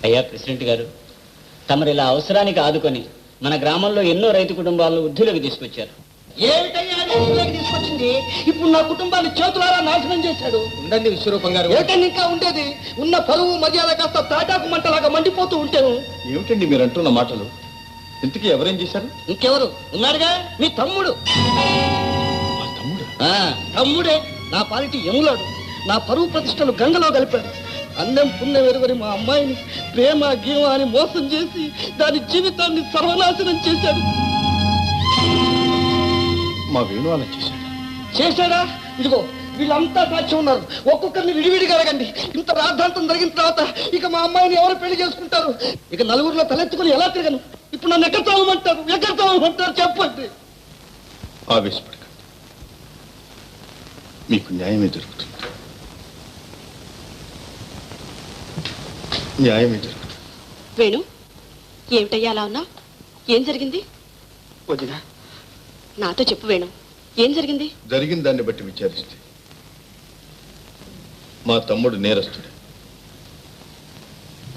అయ్యా ప్రెసిడెంట్ గారు, తమరు ఇలా అవసరానికి ఆదుకొని మన గ్రామంలో ఎన్నో రైతు కుటుంబాలను వృద్ధిలోకి తీసుకొచ్చారు. ఏమిటయ్యా తీసుకొచ్చింది? ఇప్పుడు నా కుటుంబాన్ని చేతులారా నాశనం చేశాడు. ఉండండి విశ్వరూపం గారు. ఏమిటండి ఇంకా ఉండేది? ఉన్న పరువు మర్యాద కాస్త తాటాకు మంటలాగా మండిపోతూ ఉంటాను. ఏమిటండి మీరు అంటున్న మాటలు? ఇంతకీ ఎవరేం చేశారు? ఇంకెవరు ఉన్నారుగా, మీ తమ్ముడు. తమ్ముడే నా పాలిటి ఎములాడు. నా పరువు ప్రతిష్టలు గంగలో కలిపాడు. అన్నం పుణ్యం ఎరుగని మా అమ్మాయిని ప్రేమ గీమ అని మోసం చేసి దాని జీవితాన్ని సర్వనాశనం చేశాడు. మా వేణు అలా చేశాడా? ఇదిగో వీళ్ళంతా సాక్ష్యం ఉన్నారు. ఒక్కొక్కరిని విడివిడిగా అడగండి. ఇంత రాద్ధాంతం జరిగిన తర్వాత ఇక మా అమ్మాయిని ఎవరు పెళ్లి చేసుకుంటారు? ఇక నలుగురిలో తలెత్తుకుని ఎలా తిరగను? ఇప్పుడు నన్ను ఎక్కడ తాగమంటారు చెప్పండి. ఆవేశపడకండి, మీకు న్యాయమే జరుగుతుంది. న్యాయమే జరుగుతుంది. వేణు, ఏమిటయ్యా అలా ఉన్నా? ఏం జరిగింది? వదినా, నాతో చెప్పు వేణు, ఏం జరిగింది? జరిగిన దాన్ని బట్టి విచారిస్తే మా తమ్ముడు నేరస్తుడే.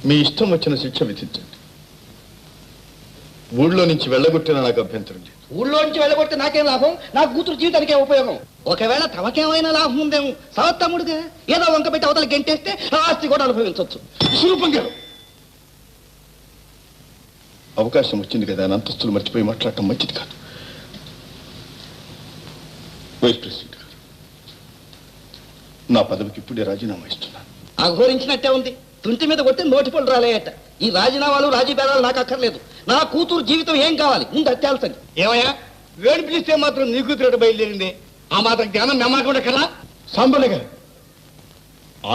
మీ ఇష్టం వచ్చిన శిక్ష విధించండి. ఊళ్ళో నుంచి వెళ్ళగొట్టిన నాకు అభ్యంతరం లేదు. ఊళ్ళో నుంచి వెళ్ళగొడితే నాకేం లాభం? నా కూతురు జీవితానికే ఉపయోగం. ఒకవేళ తమకేమైనా లాభం ఉందేమో. సవత్తమ్ముడుగా ఏదో వంక పెట్టి అవతల గెంటేస్తే ఆ ఆస్తి కూడా అనుభవించవచ్చు. విశ్వరూపం గారు, అవకాశం వచ్చింది కదా అని అంతస్తులు మర్చిపోయి మాట్లాడటం మంచిది కాదు. వైస్ ప్రెసిడెంట్ గారు, నా పదవికి ఇప్పుడే రాజీనామా ఇస్తున్నాను. అఘోరించినట్టే ఉంది. తుంటి మీద కొట్టి నోటిపళ్ళు రాలేయట. ఈ రాజీనామాలు రాజీభేదాలు నాకు అక్కర్లేదు. నా కూతురు జీవితం ఏం కావాలి ముందు అత్యాల్సండి. ఏమయ్యా, వేడి పిలిస్తే మాత్రం నీ కూతురు బయలుదేరింది. ఆ మాత్రం జ్ఞానం నమ్మకం కదా. సాంబయ్య గారు,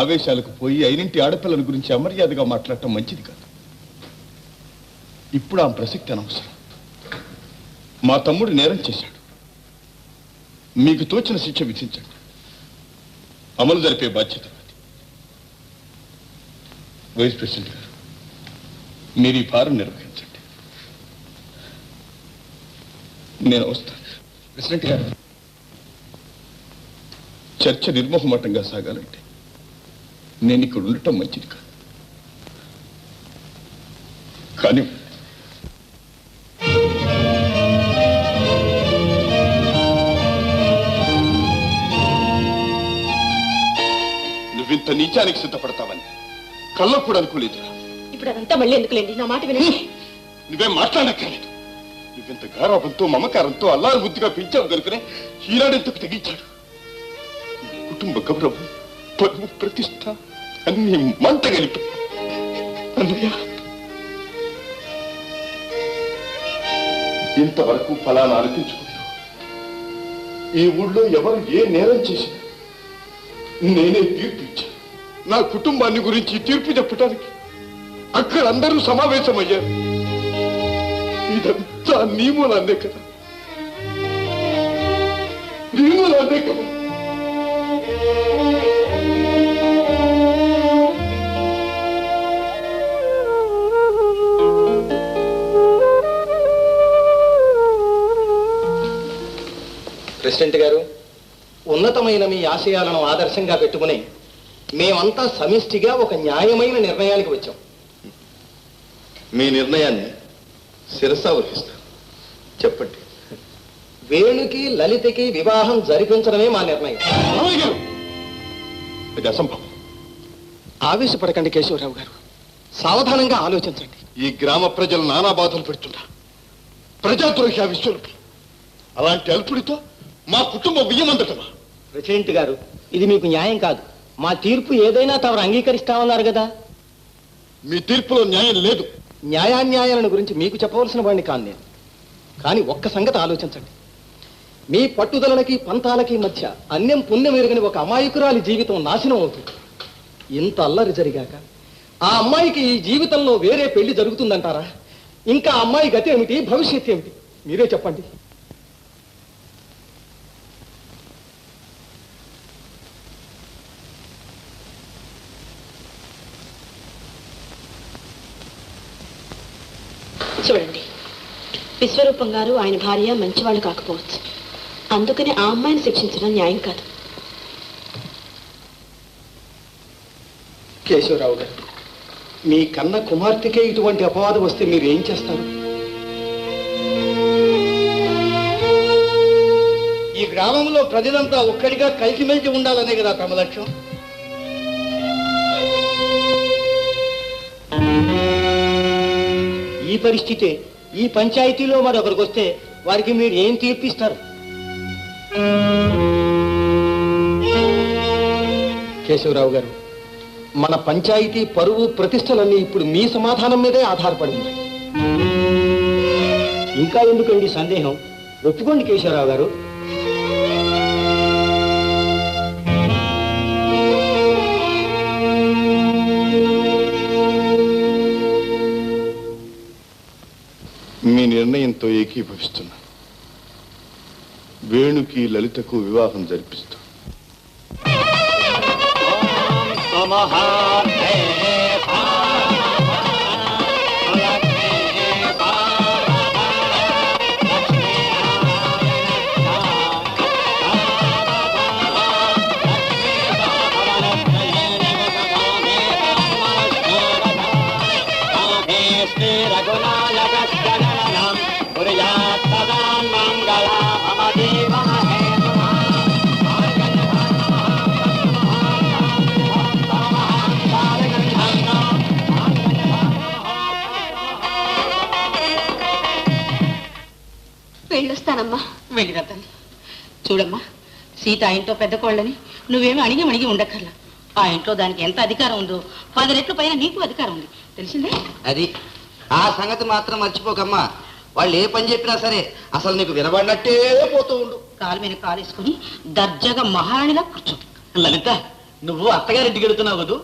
ఆవేశాలకు పోయి అయినింటి ఆడపిల్లల గురించి అమర్యాదగా మాట్లాడటం మంచిది కాదు. ఇప్పుడు ఆ ప్రసక్తి అనవసరం. మా తమ్ముడు నేరం చేశాడు. మీకు తోచిన శిక్ష విధించండి. అమలు జరిపే బాధ్యత నాది. వైస్ ప్రెసిడెంట్ గారు, మీరు ఈ భారం నిర్వహించండి. నేను వస్తాను. ప్రెసిడెంట్ గారు, చర్చ నిర్మోహమాటంగా సాగాలంటే నేను ఇక్కడ ఉండటం మంచిది కాదు. కానీ నువ్వింత నీచానికి సిద్ధపడతావని కళ్ళకు కూడా అనుకోలేదురా. ఇప్పుడు అదంతా మళ్ళీ ఎందుకులేండి, నా మాట వినండి. నువ్వేం మాట్లాడక్కర్లేదు. నువ్వెంత గారాబంతో మమకారంతో అల్లారు బుద్ధిగా పెంచావు కనుకనే ఈనాడెంతకు తెగించాడు. కుటుంబ గౌరవం, పరువు, ప్రతిష్ట అన్ని మంట కలిపి. అన్నయ్య, ఇంతవరకు ఫలానా అనిపించుకుంటూ ఈ ఊళ్ళో ఎవరు ఏ నేరం చేసినా నేనే తీర్పు ఇచ్చాను. నా కుటుంబాన్ని గురించి తీర్పు చెప్పడానికి అక్కడ అందరూ సమావేశమయ్యారు. ఇదంతా నీ మూలాన్నే కదా, నీ మూలాన్నే కదా. ప్రెసిడెంట్ గారు, ఉన్నతమైన మీ ఆశయాలను ఆదర్శంగా పెట్టుకుని మేమంతా సమిష్టిగా ఒక న్యాయమైన నిర్ణయానికి వచ్చాం. మీ నిర్ణయాన్ని శిరసా వహిస్తాను. చెప్పండి. వేణుకి లలితకి వివాహం జరిపించడమే మా నిర్ణయం. అది అసంభవం. ఆవేశపడకండి కేశవరావు గారు, సావధానంగా ఆలోచించండి. ఈ గ్రామ ప్రజలు నానా బాధలు పెడుతున్నారు. ప్రజాద్రోహి ఆ విశ్వరూపం. అలాంటి అల్పుడితో మా కుటుంబం వియ్యమందటమా? ప్రెసిడెంట్ గారు, ఇది మీకు న్యాయం కాదు. మా తీర్పు ఏదైనా తమరు అంగీకరిస్తామన్నారు కదా. మీ తీర్పులో న్యాయం లేదు. న్యాయాన్యాయాలను గురించి మీకు చెప్పవలసిన వాడిని కాను నేను. కానీ ఒక్క సంగతి ఆలోచించండి. మీ పట్టుదలకి పంతాలకి మధ్య అన్యం పుణ్యం ఎరుగని ఒక అమాయకురాలి జీవితం నాశనం అవుతుంది. ఇంత అల్లరి జరిగాక ఆ అమ్మాయికి ఈ జీవితంలో వేరే పెళ్లి జరుగుతుందంటారా? ఇంకా అమ్మాయి గతి ఏమిటి, భవిష్యత్తు ఏమిటి, మీరే చెప్పండి. చూడండి, విశ్వరూపం గారు ఆయన భార్య మంచివాళ్ళు కాకపోవచ్చు. అందుకని ఆ అమ్మాయిని శిక్షించడం న్యాయం కాదు. కేశవరావు గారు, మీ కన్న కుమార్తెకే ఇటువంటి అపవాదం వస్తే మీరు ఏం చేస్తారు? ఈ గ్రామంలో ప్రజలంతా ఒక్కడిగా కలిసిమెలిసి ఉండాలనే కదా తమ లక్ష్యం. ఈ పరిస్థితే ఈ పంచాయతీలో మరొకరికి వస్తే వారికి మీరు ఏం తీర్పిస్తారు? కేశవరావు గారు, మన పంచాయతీ పరువు ప్రతిష్టలన్నీ ఇప్పుడు మీ సమాధానం మీదే ఆధారపడి ఉన్నాయి. ఇంకా ఎందుకండి సందేహం? ఒప్పుకోండి కేశవరావు గారు. మీ నిర్ణయంతో ఏకీభవిస్తున్నా. వేణుకి లలితకు వివాహం జరిపిస్తా. వెళ్ళొస్తానమ్మా. వెళ్ళిరతని చూడమ్మా, సీత ఆ ఇంట్లో పెద్ద కోళ్ళని నువ్వేమీ అణిగి ఉండక్కర్లా. ఆ ఇంట్లో దానికి ఎంత అధికారం ఉందో 10 రెట్లు పైన నీకు అధికారం ఉంది, తెలిసిందే? అది ఆ సంగతి మాత్రం మర్చిపోకమ్మా. వాళ్ళు ఏ పని చెప్పినా సరే అసలు నీకు వినబడినట్టే పోతూ ఉండు. కాలు మీద కాలేసుకుని దర్జాగా మహారాణిలా కూర్చో. లలిత, నువ్వు అత్తగారింటికి వెళుతున్నావు కదూ,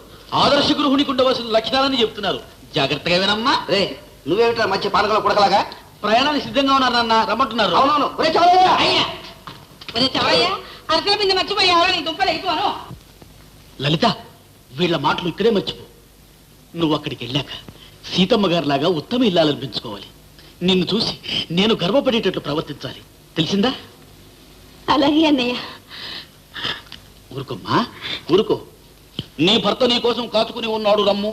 ఆదర్శ గృహిణికి ఉండవలసిన లక్షణాలని చెప్తున్నారు. జాగ్రత్తగా వినమ్మా. రే, నువ్వేమిట్రా మంచి పానకల పుడకలాగా? ప్రయాణానికి సిద్ధంగా ఉన్నారు నాన్న, రమ్మంటున్నారు. అవునవును. ఒరే చావయ్యా! అయ్యా చవయ్యా, అరసల బిందె మర్చిపోయావా? నీ దుంపలు అయిపోను. లలిత, వీళ్ళ మాటలు ఇక్కడే మర్చిపో. నువ్వు అక్కడికి వెళ్ళాక సీతమ్మ గారిలాగా ఉత్తమ ఇల్లాలనిపించుకోవాలి. నిన్ను చూసి నేను గర్వపడేటట్లు ప్రవర్తించాలి, తెలిసిందా? అలాగే అన్నయ్య. ఊరుకోమ్మా, ఊరుకో. నీ భర్త నీ కోసం కాచుకుని ఉన్నాడు, రమ్ము.